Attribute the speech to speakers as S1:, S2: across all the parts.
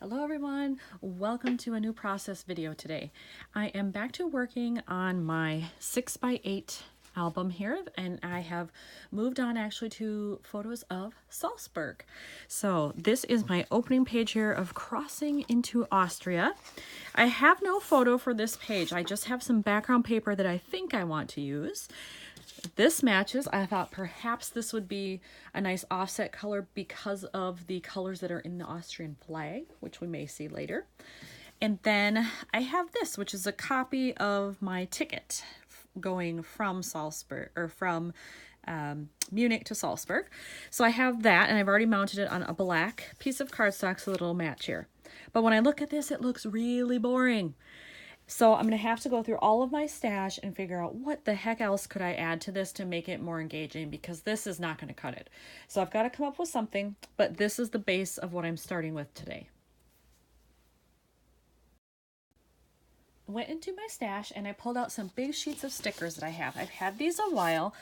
S1: Hello everyone, welcome to a new process video today. I am back to working on my 6x8 album here, and I have moved on actually to photos of Salzburg. So this is my opening page here of crossing into Austria. I have no photo for this page, I just have some background paper that I think I want to use. This matches. I thought perhaps this would be a nice offset color because of the colors that are in the Austrian flag, which we may see later. And then I have this, which is a copy of my ticket going from Salzburg, or from Munich to Salzburg. So I have that, and I've already mounted it on a black piece of cardstock so that it'll match here. But when I look at this, it looks really boring. So I'm going to have to go through all of my stash and figure out what the heck else could I add to this to make it more engaging, because this is not going to cut it. So I've got to come up with something, but this is the base of what I'm starting with today. I went into my stash and I pulled out some big sheets of stickers that I have. I've had these a while.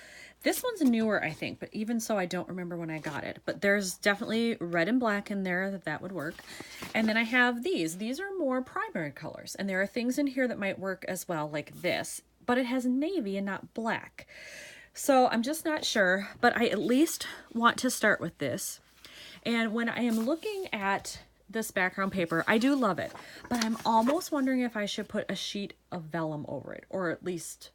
S1: This one's newer, I think, but even so, I don't remember when I got it. But there's definitely red and black in there that would work. And then I have these. These are more primary colors. And there are things in here that might work as well, like this. But it has navy and not black. So I'm just not sure, but I at least want to start with this. And when I am looking at this background paper, I do love it. But I'm almost wondering if I should put a sheet of vellum over it, or at least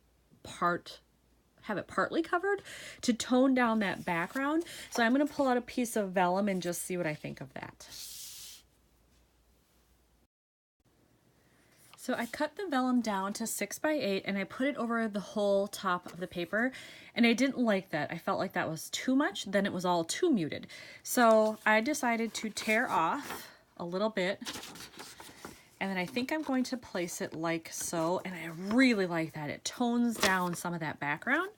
S1: have it partly covered to tone down that background. So I'm going to pull out a piece of vellum and just see what I think of that. So I cut the vellum down to 6x8 and I put it over the whole top of the paper, and I didn't like that. I felt like that was too much, then it was all too muted. So I decided to tear off a little bit, and then I think I'm going to place it like so, and I really like that. It tones down some of that background,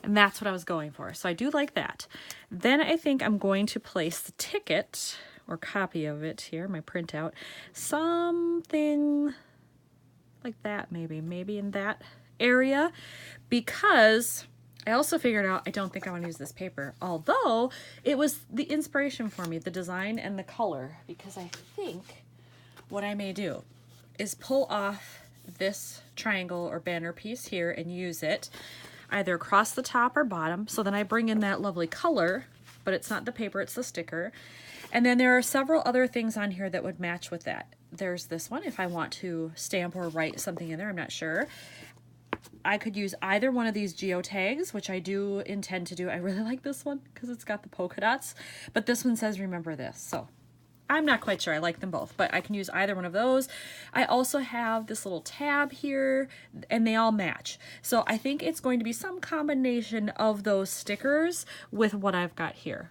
S1: and that's what I was going for. So I do like that. Then I think I'm going to place the ticket, or copy of it here, my printout, something like that, maybe in that area, because I also figured out I don't think I want to use this paper, although it was the inspiration for me, the design and the color, because I think what I may do is pull off this triangle or banner piece here and use it either across the top or bottom, so then I bring in that lovely color, but it's not the paper, it's the sticker. And then there are several other things on here that would match with that. There's this one, if I want to stamp or write something in there, I'm not sure. I could use either one of these geotags, which I do intend to do. I really like this one because it's got the polka dots, but this one says remember this, so I'm not quite sure. I like them both, but I can use either one of those. I also have this little tab here, and they all match. So I think it's going to be some combination of those stickers with what I've got here.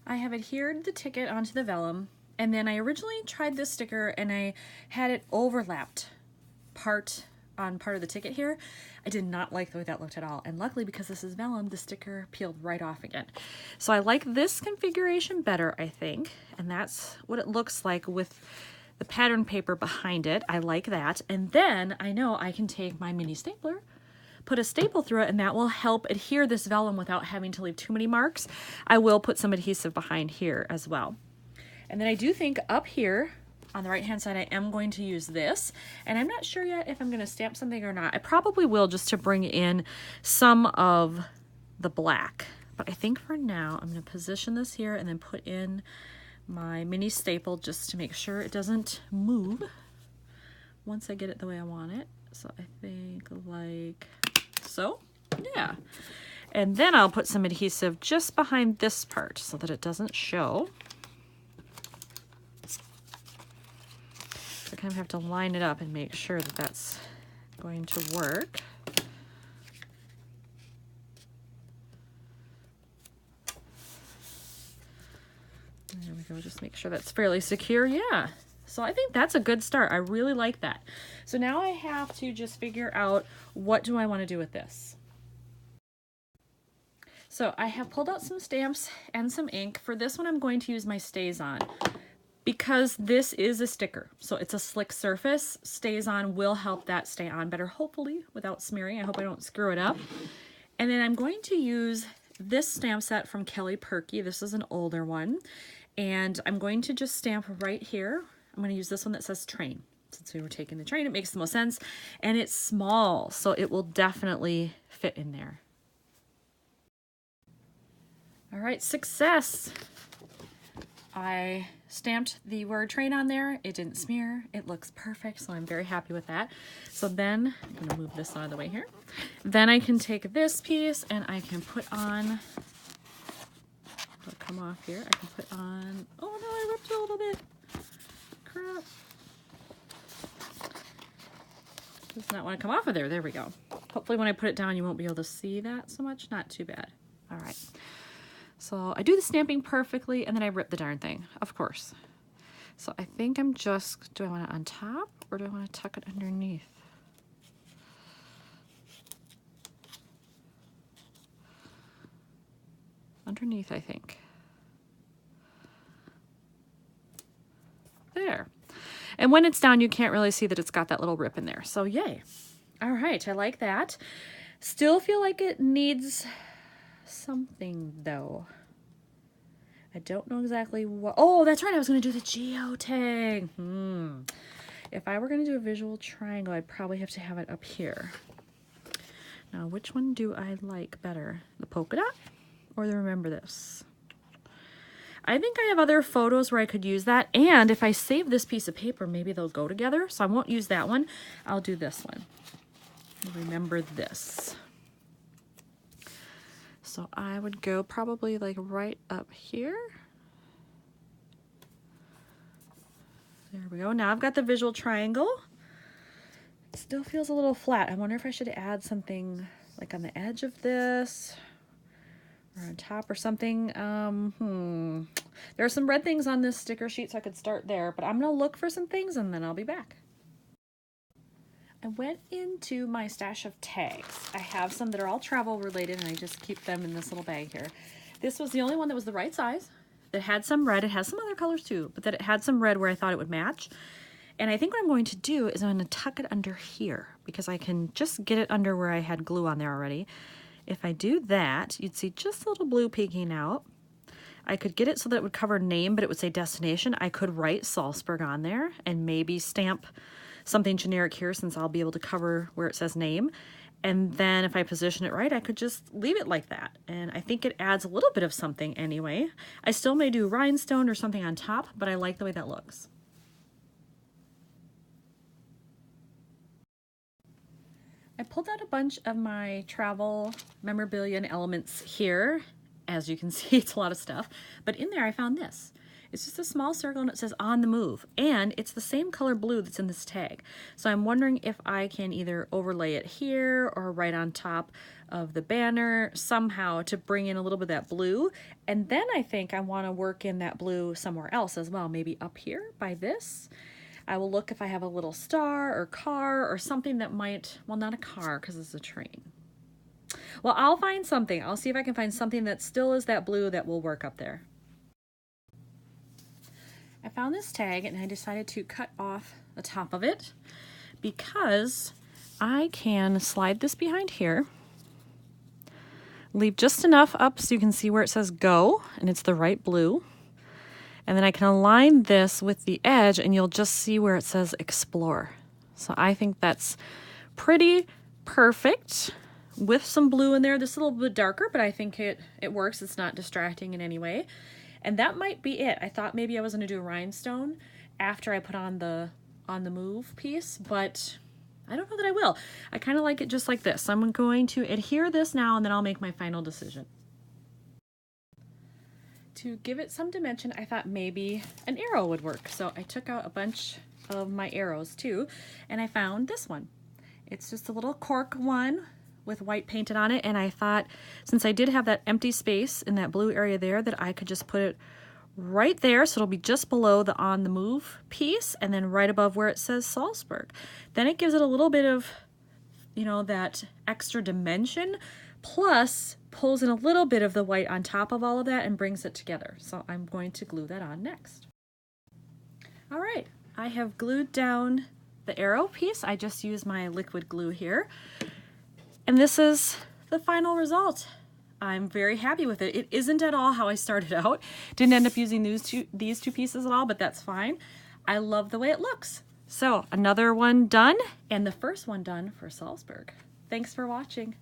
S1: I have adhered the ticket onto the vellum, and then I originally tried this sticker and I had it overlapped part of the ticket here. I did not like the way that looked at all, and luckily, because this is vellum, the sticker peeled right off again. So I like this configuration better, I think, and that's what it looks like with the pattern paper behind it. I like that. And then I know I can take my mini stapler, put a staple through it, and that will help adhere this vellum without having to leave too many marks. I will put some adhesive behind here as well. And then I do think up here on the right hand side I am going to use this, and I'm not sure yet if I'm going to stamp something or not. I probably will, just to bring in some of the black, but I think for now I'm going to position this here and then put in my mini staple just to make sure it doesn't move once I get it the way I want it. So I think like so, yeah. And then I'll put some adhesive just behind this part so that it doesn't show. I kind of have to line it up and make sure that that's going to work. There we go, just make sure that's fairly secure. Yeah, so I think that's a good start. I really like that. So now I have to just figure out, what do I want to do with this? So I have pulled out some stamps and some ink. For this one, I'm going to use my Stays On, because this is a sticker, so it's a slick surface. Stays On will help that stay on better, hopefully without smearing. I hope I don't screw it up. And then I'm going to use this stamp set from Kelly Perky. This is an older one. And I'm going to just stamp right here. I'm going to use this one that says train. Since we were taking the train, it makes the most sense. And it's small, so it will definitely fit in there. All right, success. I stamped the word train on there. It didn't smear. It looks perfect, so I'm very happy with that. So then I'm going to move this out of the way here. Then I can take this piece and I can put on, it'll come off here. I can put on, oh no, I ripped it a little bit. Crap. Does not want to come off of there. There we go. Hopefully when I put it down, you won't be able to see that so much. Not too bad. All right. So I do the stamping perfectly and then I rip the darn thing, of course. So I think I'm just, do I want it on top or do I want to tuck it underneath? Underneath, I think. There. And when it's down, you can't really see that it's got that little rip in there. So yay. All right, I like that. Still feel like it needs something though. I don't know exactly what. Oh, that's right. I was going to do the geotag. If I were going to do a visual triangle, I'd probably have to have it up here. Now, which one do I like better? The polka dot or the remember this? I think I have other photos where I could use that. And if I save this piece of paper, maybe they'll go together. So I won't use that one. I'll do this one. Remember this. So I would go probably like right up here. There we go. Now I've got the visual triangle. It still feels a little flat. I wonder if I should add something like on the edge of this or on top or something. There are some red things on this sticker sheet, so I could start there, but I'm gonna look for some things and then I'll be back. I went into my stash of tags. I have some that are all travel related and I just keep them in this little bag here. This was the only one that was the right size, that had some red. It has some other colors too, but that it had some red where I thought it would match. And I think what I'm going to do is I'm going to tuck it under here because I can just get it under where I had glue on there already. If I do that, you'd see just a little blue peeking out. I could get it so that it would cover name, but it would say destination. I could write Salzburg on there and maybe stamp something generic here since I'll be able to cover where it says name. And then if I position it right, I could just leave it like that. And I think it adds a little bit of something anyway. I still may do rhinestone or something on top, but I like the way that looks. I pulled out a bunch of my travel memorabilia and elements here. As you can see, it's a lot of stuff. But in there I found this. It's just a small circle and it says on the move. And it's the same color blue that's in this tag. So I'm wondering if I can either overlay it here or right on top of the banner somehow to bring in a little bit of that blue. And then I think I want to work in that blue somewhere else as well. Maybe up here by this. I will look if I have a little star or car or something that might, well, not a car because it's a train. Well, I'll find something. I'll see if I can find something that still is that blue that will work up there. I found this tag and I decided to cut off the top of it because I can slide this behind here, leave just enough up so you can see where it says go and it's the right blue. And then I can align this with the edge and you'll just see where it says explore. So I think that's pretty perfect with some blue in there. This is a little bit darker, but I think it works. It's not distracting in any way. And that might be it. I thought maybe I was going to do a rhinestone after I put on the move piece, but I don't know that I will. I kind of like it just like this. I'm going to adhere this now and then I'll make my final decision. To give it some dimension, I thought maybe an arrow would work. So I took out a bunch of my arrows too, and I found this one. It's just a little cork one with white painted on it, and I thought since I did have that empty space in that blue area there that I could just put it right there, so it'll be just below the on the move piece and then right above where it says Salzburg. Then it gives it a little bit of, you know, that extra dimension, plus pulls in a little bit of the white on top of all of that and brings it together. So I'm going to glue that on next. All right, I have glued down the arrow piece. I just used my liquid glue here. And this is the final result. I'm very happy with it. It isn't at all how I started out. Didn't end up using these two pieces at all, but that's fine. I love the way it looks. So another one done, and the first one done for Salzburg. Thanks for watching.